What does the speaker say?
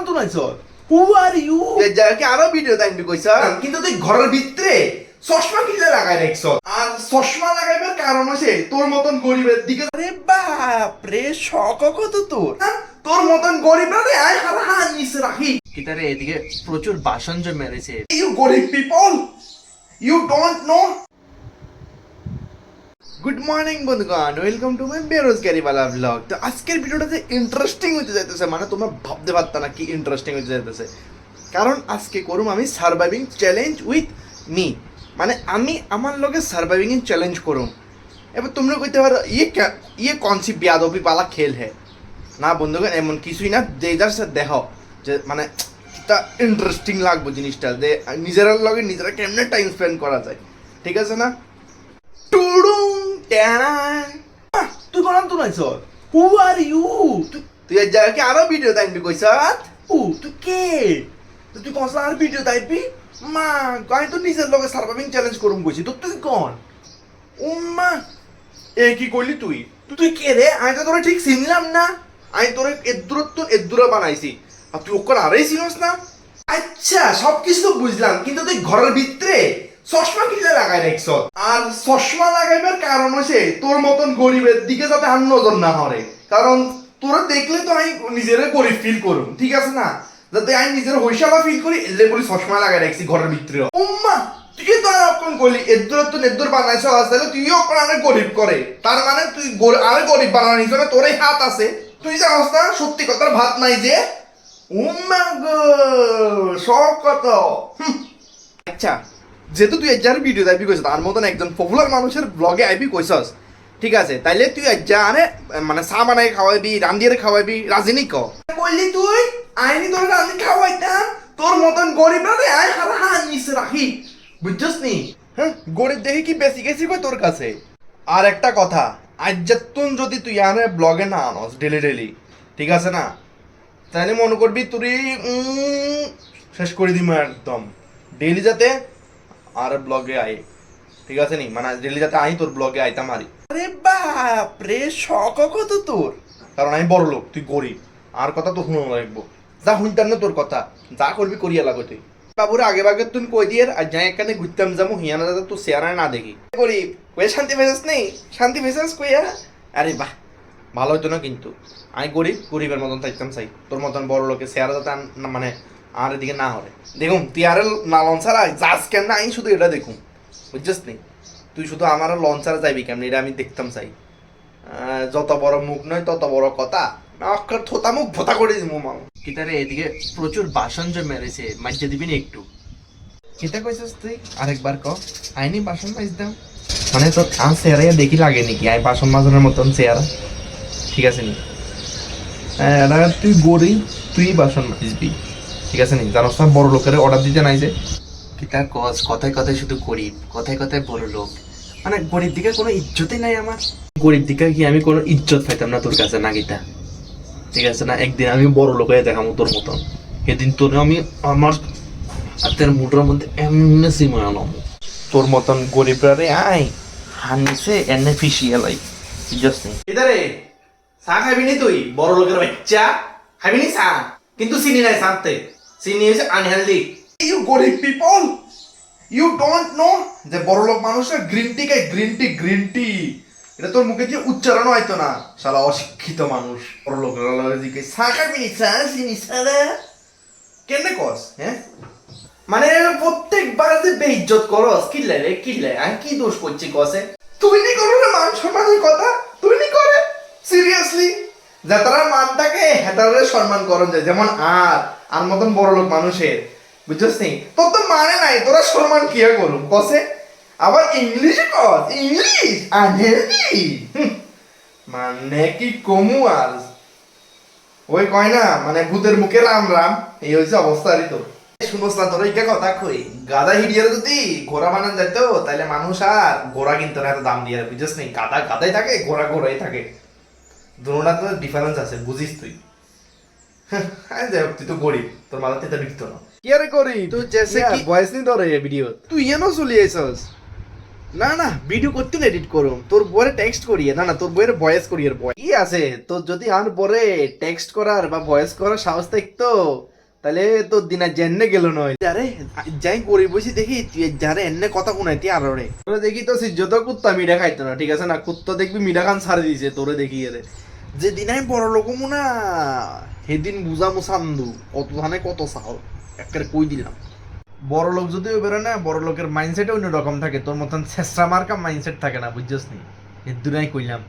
তো নাইছ হু are you কি আরো ভিডিও টাইম কইছ কিন্তু তুই ঘরের ভিতরে চশমা কিনলে লাগাই রাখছ আর চশমা লাগাইবার কারণ হচ্ছে তোর মতন গরিবের দিকে আরে বাপ রে শখ কত তোর তোর মতন গরিবরা রে আয় হারা হাত নিচে রাখি কিতারে এদিকে প্রচুর বাসন জমে রয়েছে ইউ গরিব people you don't know good morning বন্ধুগণ ওয়েলকাম টু মাই বেরোজগারি वाला ব্লগ। তো আজকের ভিডিওটাতে ইন্টারেস্টিং হতে যাইতেছে, মানে তোমরা ভাবতে পারতা না কি ইন্টারেস্টিং হতে যাইতেছে, কারণ আজকে করুম আমি সার্ভাইভিং চ্যালেঞ্জ উইথ মি, মানে আমি আমার লগে সার্ভাইভিং এর চ্যালেঞ্জ করুম। এবার তোমরা কইতে পারো ইয়ে কোন সি বেয়াদবি वाला খেল है না বন্ধুগণ, এমন কিছুই না, যে যার সাথে দেখো যে মানে তা ইন্টারেস্টিং লাগবে জিনিসটা, যে নিজের লগে নিজেরা কেমনে টাইম স্পেন্ড করা যায়, ঠিক আছে না? টুডুং ট্যানা তুই কোন তো নাইছ হু আর ইউ তুই এর জায়গায় কি আরো ভিডিও টাইমবি কইছ তুই কে তুই কসলা আর ভিডিও টাইপবি মা আমি তো নিজের লগে সার্ভাইভিং চ্যালেঞ্জ করুম কইছি তো তুই কোন উম্মা এ কি কইলি তুই তুই কে রে আমি তো তোরে ঠিক চিনলাম না আমি তোরে এদ্দুরা বানাইছি আর তুই ওকে আরেই চিনস না। আচ্ছা সব কিছু তো বুঝলাম, কিন্তু তুই ঘরের ভিতরে চশমা কিনলে লাগাই রাখছ আর চশমা লাগাইবার কারণ হচ্ছে তোর মতন গরিবের দিকে যাতে আর নজর না হরে, কারণ তোরা দেখলে তো আমি নিজের গরিব ফিল করুম, ঠিক আছে না? যাতে আমি নিজের হইসালা ফিল করি এলে বলি চশমা লাগাই রাখছি ঘরের ভিতরে। উম্মা তুই তো অক্ষণ করলি এদ্দুর বানাইছ, তাহলে তুইও অক্ষণ আরে গরিব করে, তার মানে তুই আরে গরিব বানানোর হিসেবে তোরই হাত আছে। তুই জানোস না সত্যি কথার ভাত নাই যে উম্মা গো সব কথা। আচ্ছা যেহেতু তুই যার ভিডিও আইপি কইছ তার মতন একজন পপুলার মানুষের ব্লগে আইপি কইছস, ঠিক আছে, তাইলে তুই যা আরে মানে চা বানাই খাওয়াইবি রান্দিয়ে খাওয়াইবি রাজিনী ক কইলি তুই আইনি তোর রান্দি খাওয়াইতাম, তোর মতন গরিবরা রে আয় হারা হাত নিচে রাখি, বুঝছস নি? হ্যাঁ গরিব দেখি কি বেশি গেছি কই তোর কাছে। আর একটা কথা, আজ্জাতুন যদি তুই আরে ব্লগে না আনস ডেলি ঠিক আছে না, তাহলে মনে করবি তুই শেষ করে দিম একদম। ডেলি যাতে আর ব্লগে আই, ঠিক আছে নি, মানে ডেলি যাতে আই তোর ব্লগে আইতাম আরি। আরে বাপ রে শখ কত তোর কারণ আমি বড় লোক তুই গরিব, আর কথা তো শুনো লাগবো, যা শুনতাম না তোর কথা, যা করবি করিয়া লাগো তুই। বাবুরে আগে বাগে তুই কই দিয়ে আর যাই এখানে ঘুরতাম যাবো হিয়ানা দাদা তুই চেয়ারায় না দেখি গরিব কয়ে শান্তি ভেসাস নেই, শান্তি ভেসাস কইয়া। আরে বাহ ভালো হইতো না, কিন্তু আমি গরিবের মতন থাকতাম চাই, তোর মতন বড় লোকের চেয়ারা যাতে মানে আর এদিকে না হরে। দেখুন তুই আর না লঞ্চারা যাস কেন না, আমি শুধু এটা দেখুন, বুঝছিস নি? তুই শুধু আমার লঞ্চারা যাইবি কেমন এটা আমি দেখতাম চাই। যত বড় মুখ নয় তত বড় কথা, অক্ষর থোতা মুখ ভোতা করে দিব মাও। কিতারে এদিকে প্রচুর বাসন জমে রয়েছে মাইজে দিবি না একটু কেটা কইছিস তুই আরেকবার ক আইনি বাসন মাইজ দাও, মানে তোর আন চেহারা দেখি লাগে নাকি আই বাসন মাজানোর মতন চেহারা, ঠিক আছে নি? তুই গরিব তুই বাসন মাজবি, ঠিক আছে নি? জানোস না বড় লোকের অর্ডার দিতে নাই যে কিতা কস কথায় কথায় শুধু গরিব কথায় কথায় বড় লোক, মানে গরিব দিকে কোনো ইজ্জতই নাই আমার। গরিব দিকে কি আমি কোনো ইজ্জত পাইতাম না তোর কাছে না গীতা, ঠিক আছে না? একদিন আমি বড় লোক হয়ে দেখাবো তোর মতন, সেদিন তোর আমি আমার হাতের মুঠোর মধ্যে এমনি সিমানো, তোর মতন গরিবরা রে আই হানিছে এনে ফিসিয়ে লাই, বুঝছস নি? এদারে চা খাবি নি তুই বড় লোকের বাচ্চা, খাবি নি চা, কিন্তু চিনি নাই সাথে, চিনি হইছে আনহেলদি। ইউ গরিব পিপল ইউ ডোন্ট নো যে বড় লোক মানুষের গ্রিন টি খায়, গ্রিন টি এটা তোর মুখে দিয়ে উচ্চারণ হয়তো না, শালা অশিক্ষিত মানুষ। বড় লোকের দিকে চা খাবি নি চা চিনি ছাড়া কেমনে কস? হ্যাঁ মানে প্রত্যেকবার যে বেইজ্জত করস কিল্লে রে কিল্লে, আমি কি দোষ করছি কসে? তুই নি করো না মান সম্মানের কথা, তুই নি করে সিরিয়াসলি যাতারা মানটাকে হেতারে সম্মান করন যায়, যেমন আর মতন বড় লোক মানুষের, বুঝছস নি? তোর তো মানে নাই, তোরা সম্মান কিয়া করুম কসে? আবার ইংলিশে কস, ইংলিশ আনহেলদি মানে কি কমু আর ওই কয় না মানে ভূতের মুখে রাম রাম, এই হয়েছে অবস্থা আর তো। শুনোস না তোর ইকা কথা কই, গাদা হিডিয়ারে যদি ঘোড়া বানান যাইতো তাহলে মানুষ আর ঘোড়া কিনতো না এত দাম দিয়ে, বুঝছিস নি? গাদা গাদাই থাকে, ঘোড়া ঘোড়াই থাকে, দুটোটা তো ডিফারেন্স আছে, বুঝিস তুই? যাই হোক তুই তো গরিব, তোর মাথাতে তো ঢুকতো না। কি আরে করি তুই জেসে কি ভয়েস নি ধরে ভিডিও, তুই এনো চলি আইছস না না ভিডিও করতে এডিট করুম তোর বইয়ের টেক্সট করিয়ে না না তোর বইয়ের ভয়েস করিয়ে বয় কি আছে তোর যদি আর পরে টেক্সট করার বা ভয়েস করার সাহস থাকতো তাহলে তোর দিন আর জেনে গেল নয় যারে যাই করি বসি দেখি তুই যারে এনে কথা কোনাই তুই আরো রে তোরে দেখি তো যত কুত্তা মিঠা খাইতো না ঠিক আছে না কুত্তা দেখবি মিঠা খান ছাড়ে দিয়েছে তোরে দেখি এরে যেদিন আমি বড় লোক না সেদিন বুঝামো সান্দু কত ধানে কত চাও একের কই দিলাম বড় লোক যদিও বেরোয় না বড় লোকের মাইন্ডসেটে অন্য রকম থাকে তোর মতন ছেঁচড়া মার্কা মাইন্ডসেট থাকে না বুঝছিস নি এর দূরাই কইলাম